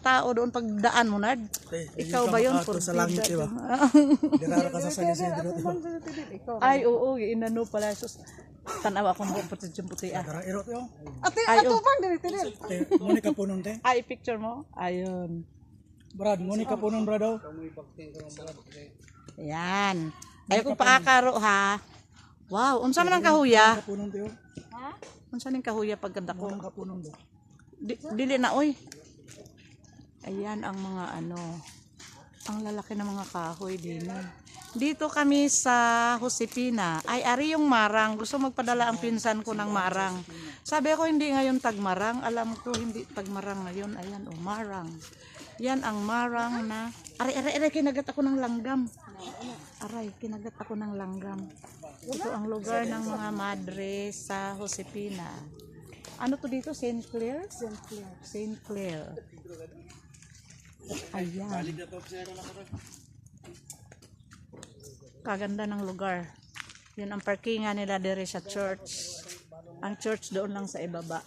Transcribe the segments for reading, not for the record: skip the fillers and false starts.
mga tao doon pagdaan mo, Nard. Ikaw ba yun? Sa langit, diba? Diraro ka sa San Isidro. Ay, oo, inano pala. Sus, tanawa akong buong puti ah. Karang irot yung. Ate, ato bang dili tinil? Muni ka punon, te. Ay, picture mo? Ayun. Brad, muni ka punon, brad, oh. Ayan. Ay, kung pakakaro, ha? Wow, unsa man ang kahuya? Punon, te, oh. Ha? Unsa ning kahuya pagkanda ko? Muni ka punon, do. Dili na, oy. Ayan ang mga ano. Ang lalaki ng mga kahoy din. Dito kami sa Josefina. Ay, ari yung marang. Gusto magpadala ang pinsan ko ng marang. Sabi ko, hindi ngayon tagmarang. Alam ko, hindi tagmarang ngayon. Ayan, oh, marang. Yan ang marang na... Aray, kinagat ako ng langgam. Aray, kinagat ako ng langgam. Ito ang lugar ng mga madre sa Josefina. Ano to dito? St. Clair? St. Clair. Ayan. Kaganda ng lugar. Yun ang parkingan nila dire sa church. Ang church doon lang sa ibaba.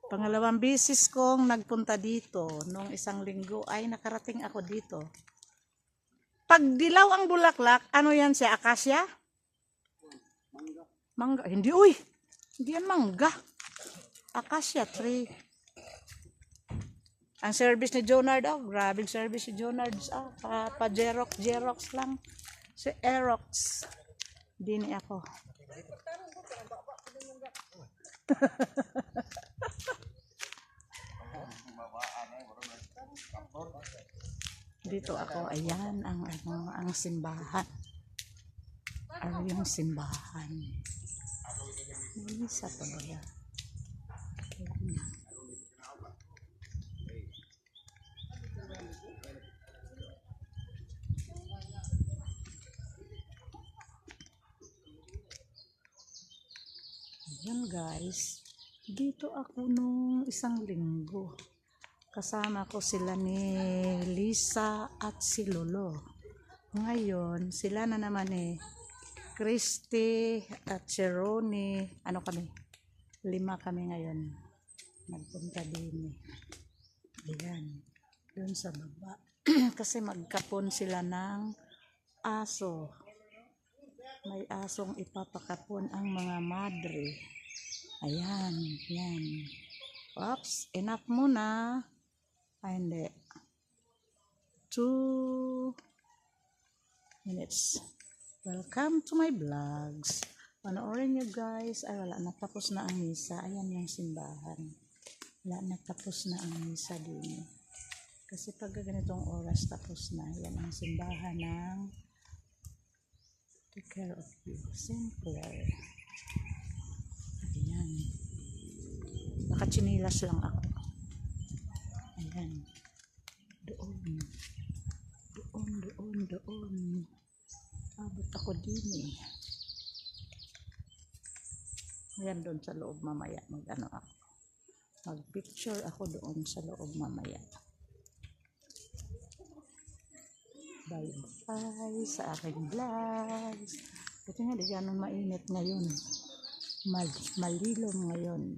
Pangalawang bisis kong nagpunta dito. Noong isang linggo ay nakarating ako dito. Pag dilaw ang bulaklak, ano yan siya? Akasya? Mangga. Hindi, uy! Hindi yan mangga. Akasya tree. Ang service ni Jonard, oh, grabing service ni Jonard. Pa-Jerox lang. Si Aerox. Dini ako. Dito ako, ayan ang simbahan. Ano yung simbahan? Isa pa ba yan? Ayan guys, dito ako nung isang linggo. Kasama ko sila ni Lisa at si Lolo. Ngayon, sila na naman Christy at si Ronnie. Ano kami? 5 kami ngayon. Nagpunta din. Ayan. Doon sa baba. Kasi magkapon sila ng aso. May asong ipapakapon ang mga madre. Ayan. Yan. Oops. Enough muna. Ay, hindi. 2 minutes. Welcome to my vlogs. Panoorin nyo guys. Ay, wala. Natapos na ang misa. Ayan yung simbahan. Wala. Natapos na ang misa din. Kasi pag ganitong oras tapos na. Yan ang simbahan ng Take Care of You. St. Clair. Ayan. Nakachinilas lang ako. Ayan. Doon. Abot ako din Ayan doon sa loob mamaya. Mag-picture ako doon sa loob mamaya. Bye-bye sa aking vlogs. Buti nga di ganun mainit ngayon. Malilom ngayon.